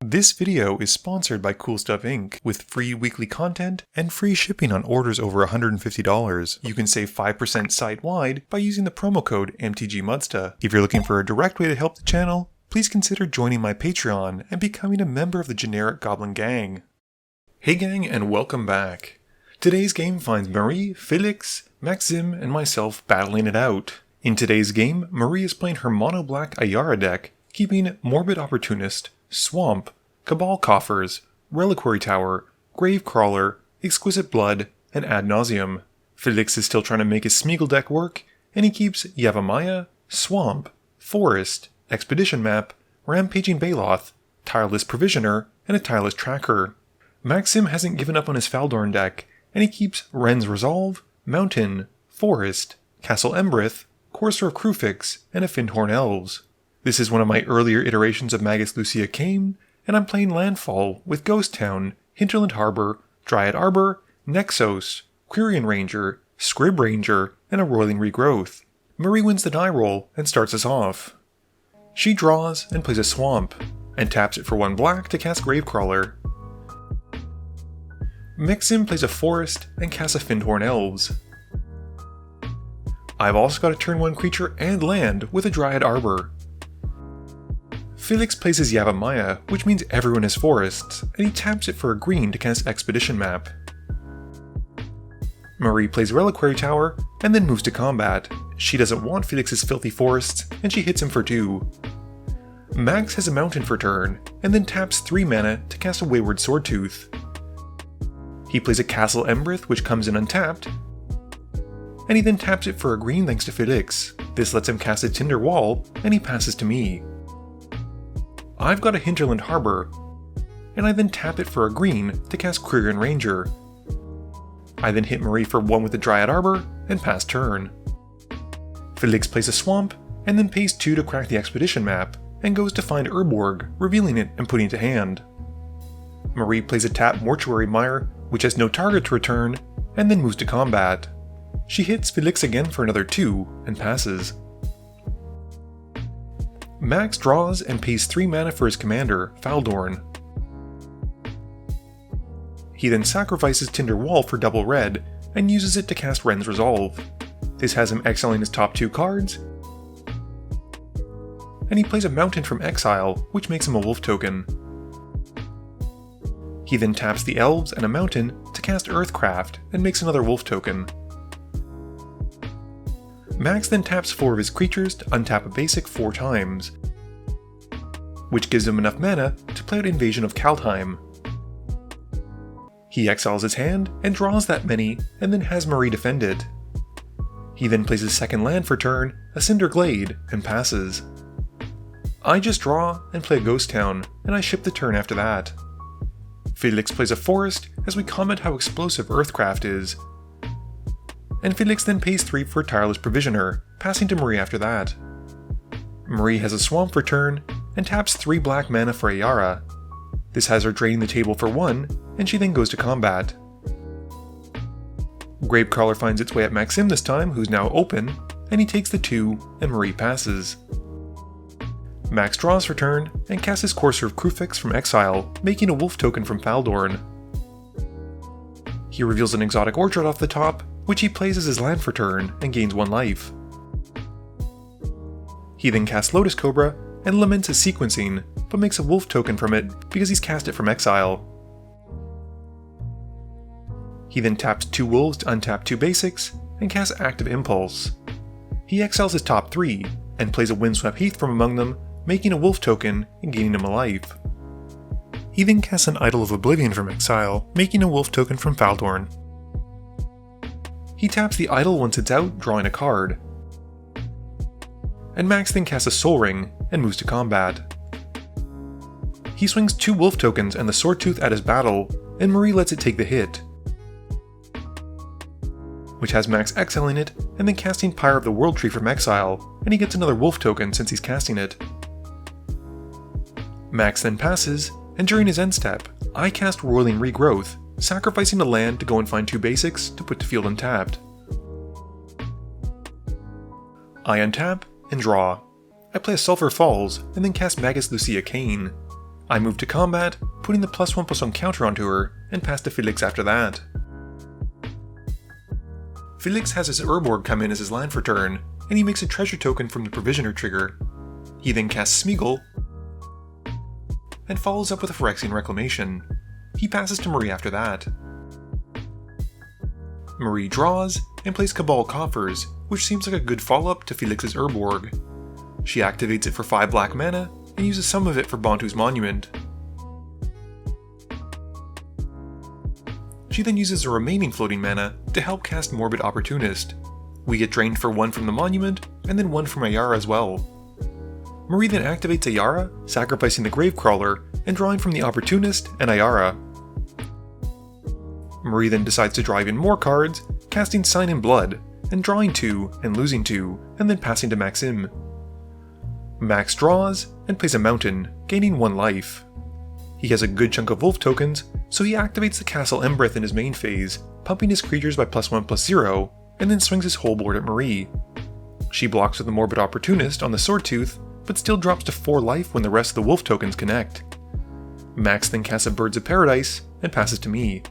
This video is sponsored by Cool Stuff Inc. with free weekly content and free shipping on orders over $150. You can save 5% site-wide by using the promo code MTGMudsta. If you're looking for a direct way to help the channel, please consider joining my Patreon and becoming a member of the generic Goblin Gang. Hey gang, and welcome back. Today's game finds Marie, Felix, Maxim, and myself battling it out. In today's game, Marie is playing her mono-black Ayara deck, keeping Morbid Opportunist, Swamp, Cabal Coffers, Reliquary Tower, Gravecrawler, Exquisite Blood, and Ad Nauseam. Felix is still trying to make his Sméagol deck work, and he keeps Yavimaya, Swamp, Forest, Expedition Map, Rampaging Baloth, Tireless Provisioner, and a Tireless Tracker. Maxim hasn't given up on his Faldorn deck, and he keeps Wren's Resolve, Mountain, Forest, Castle Embereth, Courser of Kruphix, and a Findhorn Elves. This is one of my earlier iterations of Magus Lucea Kane, and I'm playing Landfall with Ghost Town, Hinterland Harbor, Dryad Arbor, Nexos, Quirion Ranger, Scrib Ranger, and a Roiling Regrowth. Marie wins the die roll and starts us off. She draws and plays a Swamp, and taps it for 1 black to cast Gravecrawler. Maxim plays a Forest and casts a Findhorn Elves. I've also got a turn 1 creature and land with a Dryad Arbor. Felix plays his Yavimaya, which means everyone has forests, and he taps it for a green to cast Expedition Map. Marie plays Reliquary Tower, and then moves to combat. She doesn't want Felix's filthy forests, and she hits him for 2. Max has a Mountain for turn, and then taps 3 mana to cast a Wayward Swordtooth. He plays a Castle Embereth, which comes in untapped, and he then taps it for a green thanks to Felix. This lets him cast a Tinder Wall, and he passes to me. I've got a Hinterland Harbor, and I then tap it for a green to cast Quirion Ranger. I then hit Marie for 1 with the Dryad Arbor, and pass turn. Felix plays a Swamp, and then pays 2 to crack the Expedition Map, and goes to find Urborg, revealing it and putting it to hand. Marie plays a tap Mortuary Mire, which has no target to return, and then moves to combat. She hits Felix again for another 2, and passes. Max draws and pays 3 mana for his commander, Faldorn. He then sacrifices Tinder Wall for double red, and uses it to cast Wren's Resolve. This has him exiling his top 2 cards, and he plays a Mountain from exile, which makes him a wolf token. He then taps the Elves and a Mountain to cast Earthcraft, and makes another wolf token. Max then taps 4 of his creatures to untap a basic 4 times, which gives him enough mana to play out Invasion of Kaldheim. He exiles his hand and draws that many, and then has Marie defend it. He then plays his second land for turn, a Cinder Glade, and passes. I just draw and play a Ghost Town, and I ship the turn after that. Felix plays a Forest as we comment how explosive Earthcraft is, and Felix then pays 3 for Tireless Provisioner, passing to Marie after that. Marie has a Swamp for turn, and taps 3 black mana for Ayara. This has her draining the table for 1, and she then goes to combat. Gravecrawler finds its way at Maxim this time, who's now open, and he takes the 2, and Marie passes. Max draws for turn, and casts his Courser of Kruphix from exile, making a wolf token from Faldorn. He reveals an Exotic Orchard off the top, which he plays as his land for turn, and gains 1 life. He then casts Lotus Cobra, and laments his sequencing, but makes a wolf token from it because he's cast it from exile. He then taps 2 wolves to untap 2 basics, and casts Active Impulse. He exiles his top 3, and plays a Windswept Heath from among them, making a wolf token and gaining him a life. He then casts an Idol of Oblivion from exile, making a wolf token from Faldorn. He taps the idol once it's out, drawing a card. And Max then casts a Soul Ring, and moves to combat. He swings 2 wolf tokens and the Swordtooth at his battle, and Marie lets it take the hit, which has Max exiling it, and then casting Pyre of the World Tree from exile, and he gets another wolf token since he's casting it. Max then passes, and during his end step, I cast Roiling Regrowth, sacrificing a land to go and find 2 basics to put to field untapped. I untap and draw. I play a Sulphur Falls, and then cast Magus Lucea Kane. I move to combat, putting the +1/+1 counter onto her, and pass to Felix after that. Felix has his Urborg come in as his land for turn, and he makes a treasure token from the Provisioner trigger. He then casts Sméagol, and follows up with a Phyrexian Reclamation. He passes to Marie after that. Marie draws, and plays Cabal Coffers, which seems like a good follow-up to Felix's Urborg. She activates it for 5 black mana, and uses some of it for Bantu's Monument. She then uses the remaining floating mana to help cast Morbid Opportunist. We get drained for 1 from the Monument, and then 1 from Ayara as well. Marie then activates Ayara, sacrificing the Gravecrawler, and drawing from the Opportunist and Ayara. Marie then decides to draw even more cards, casting Sign in Blood, and drawing 2 and losing 2, and then passing to Maxim. Max draws, and plays a Mountain, gaining 1 life. He has a good chunk of wolf tokens, so he activates the Castle Embereth in his main phase, pumping his creatures by +1/+0, and then swings his whole board at Marie. She blocks with the Morbid Opportunist on the Swordtooth, but still drops to 4 life when the rest of the wolf tokens connect. Max then casts a Birds of Paradise, and passes to me.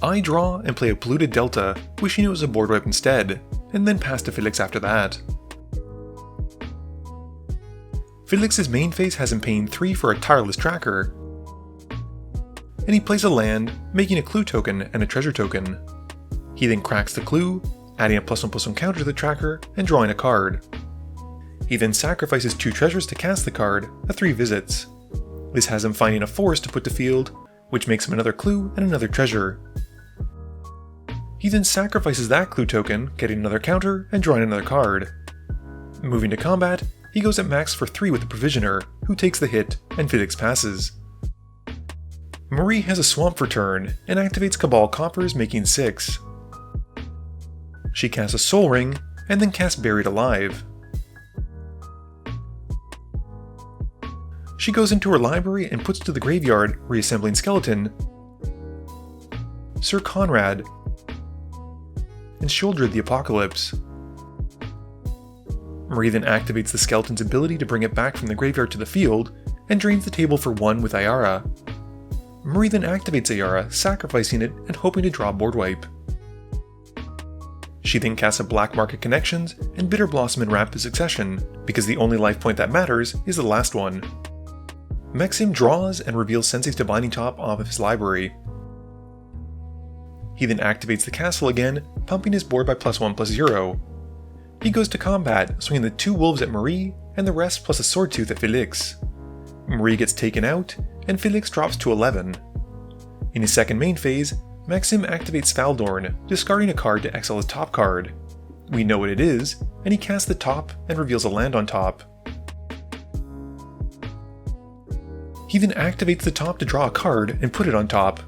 I draw and play a Polluted Delta, wishing it was a board wipe instead, and then pass to Felix after that. Felix's main phase has him paying 3 for a Tireless Tracker, and he plays a land, making a clue token and a treasure token. He then cracks the clue, adding a +1/+1 counter to the tracker, and drawing a card. He then sacrifices 2 treasures to cast the card, a 3 visits. This has him finding a forest to put to field, which makes him another clue and another treasure. He then sacrifices that clue token, getting another counter, and drawing another card. Moving to combat, he goes at max for 3 with the Provisioner, who takes the hit, and Felix passes. Marie has a Swamp for turn, and activates Cabal Coffers, making 6. She casts a Soul Ring, and then casts Buried Alive. She goes into her library and puts to the graveyard, reassembling Skeleton, Sir Conrad, and Sheoldred the Apocalypse. Marie then activates the Skeleton's ability to bring it back from the graveyard to the field, and drains the table for 1 with Ayara. Marie then activates Ayara, sacrificing it and hoping to draw board wipe. She then casts a Black Market Connections and Bitter Blossom in rapid succession, because the only life point that matters is the last one. Maxim draws and reveals Sensei's Divining Top off of his library. He then activates the castle again, pumping his board by +1/+0. He goes to combat, swinging the 2 wolves at Marie, and the rest plus a Swordtooth at Felix. Marie gets taken out, and Felix drops to 11. In his second main phase, Maxim activates Faldorn, discarding a card to exile his top card. We know what it is, and he casts the top and reveals a land on top. He then activates the top to draw a card and put it on top.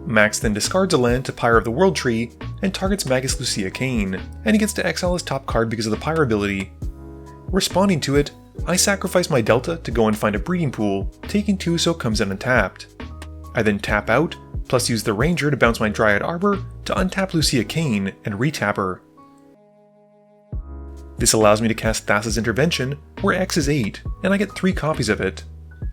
Max then discards a land to Pyre of the World Tree and targets Magus Lucea Kane, and he gets to exile his top card because of the Pyre ability. Responding to it, I sacrifice my Delta to go and find a breeding pool, taking 2 so it comes in untapped. I then tap out, plus use the Ranger to bounce my Dryad Arbor to untap Lucea Kane and retap her. This allows me to cast Thassa's Intervention, where X is 8, and I get 3 copies of it.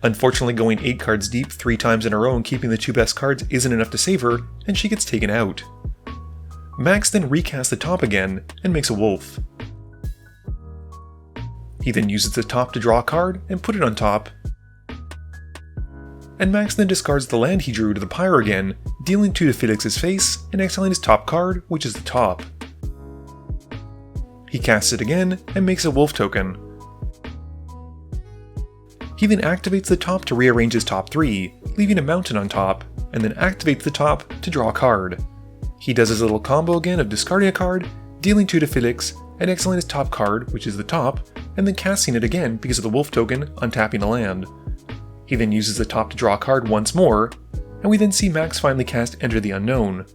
Unfortunately, going 8 cards deep 3 times in a row and keeping the 2 best cards isn't enough to save her, and she gets taken out. Max then recasts the top again, and makes a wolf. He then uses the top to draw a card and put it on top. And Max then discards the land he drew to the Pyre again, dealing 2 to Felix's face and exiling his top card, which is the top. He casts it again and makes a wolf token. He then activates the top to rearrange his top 3, leaving a mountain on top, and then activates the top to draw a card. He does his little combo again of discarding a card, dealing 2 to Felix, and exiling his top card, which is the top, and then casting it again because of the wolf token, untapping a land. He then uses the top to draw a card once more, and we then see Max finally cast Enter the Unknown.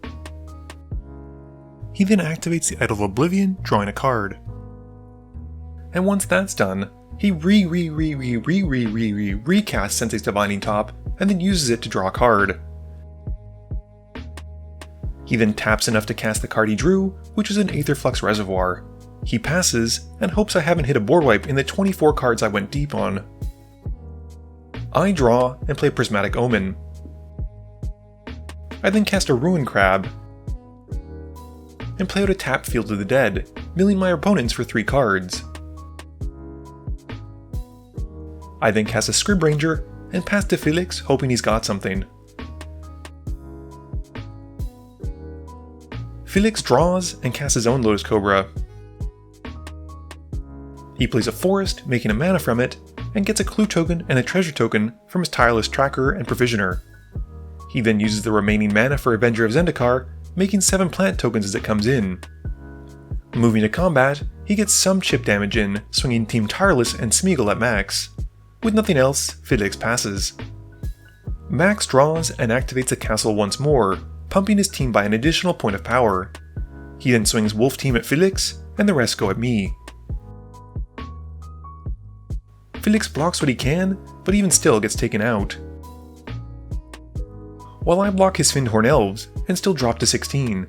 He then activates the Idol of Oblivion, drawing a card. And once that's done, he recasts Sensei's Divining Top, and then uses it to draw a card. He then taps enough to cast the card he drew, which is an Aetherflux Reservoir. He passes, and hopes I haven't hit a board wipe in the 24 cards I went deep on. I draw and play Prismatic Omen. I then cast a Ruin Crab and play out a tap Field of the Dead, milling my opponents for 3 cards. I then cast a Scrib Ranger and pass to Felix, hoping he's got something. Felix draws and casts his own Lotus Cobra. He plays a forest, making a mana from it, and gets a clue token and a treasure token from his Tireless Tracker and Provisioner. He then uses the remaining mana for Avenger of Zendikar, making 7 plant tokens as it comes in. Moving to combat, he gets some chip damage in, swinging Team Tireless and Sméagol at max. With nothing else, Felix passes. Max draws and activates the castle once more, pumping his team by an additional point of power. He then swings Wolf Team at Felix, and the rest go at me. Felix blocks what he can, but even still gets taken out. While I block his Fyndhorn Elves, and still drop to 16.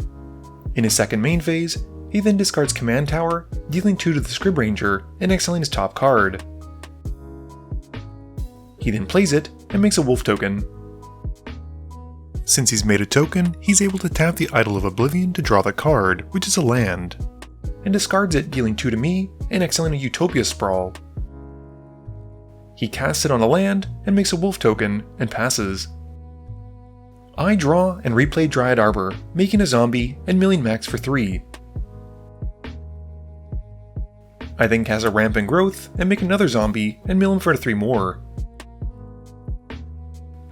In his second main phase, he then discards Command Tower, dealing 2 to the Scrib Ranger, and exiling his top card. He then plays it, and makes a Wolf token. Since he's made a token, he's able to tap the Idol of Oblivion to draw the card, which is a land, and discards it, dealing 2 to me, and exiling a Utopia Sprawl. He casts it on a land, and makes a Wolf token, and passes. I draw and replay Dryad Arbor, making a zombie, and milling Max for 3. I then cast a Rampant Growth, and make another zombie, and mill him for 3 more.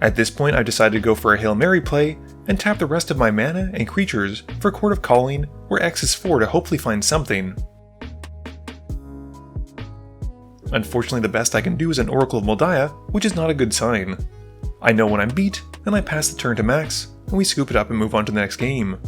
At this point, I decided to go for a Hail Mary play, and tap the rest of my mana and creatures for Court of Calling, where X is 4 to hopefully find something. Unfortunately, the best I can do is an Oracle of Moldiah, which is not a good sign. I know when I'm beat, then I pass the turn to Max, and we scoop it up and move on to the next game.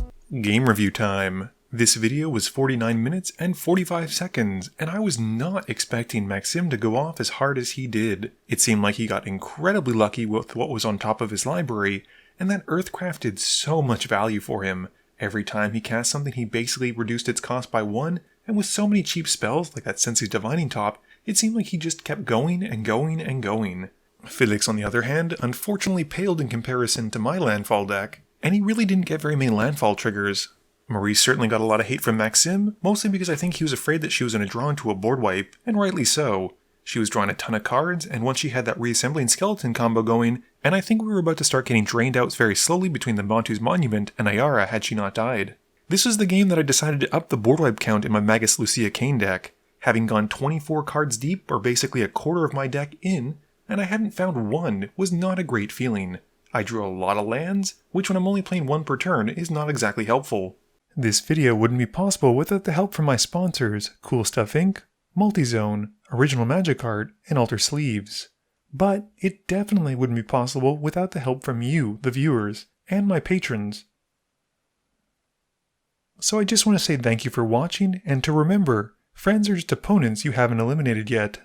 Game review time. This video was 49 minutes and 45 seconds, and I was not expecting Maxim to go off as hard as he did. It seemed like he got incredibly lucky with what was on top of his library, and that Earthcraft did so much value for him. Every time he cast something, he basically reduced its cost by 1, and with so many cheap spells like that Sensi's Divining Top, it seemed like he just kept going and going and going. Felix, on the other hand, unfortunately paled in comparison to my landfall deck, and he really didn't get very many landfall triggers. Maurice certainly got a lot of hate from Maxim, mostly because I think he was afraid that she was going to draw into a board wipe, and rightly so. She was drawing a ton of cards, and once she had that reassembling skeleton combo going, and I think we were about to start getting drained out very slowly between the Bantu's Monument and Ayara had she not died. This was the game that I decided to up the board wipe count in my Magus Lucea Kane deck, having gone 24 cards deep, or basically a quarter of my deck in, and I hadn't found one was not a great feeling. I drew a lot of lands, which when I'm only playing 1 per turn is not exactly helpful. This video wouldn't be possible without the help from my sponsors, Cool Stuff Inc., Multizone, Original Magic Art, and Alter Sleeves. But it definitely wouldn't be possible without the help from you, the viewers, and my patrons. So I just want to say thank you for watching, and to remember, friends are just opponents you haven't eliminated yet.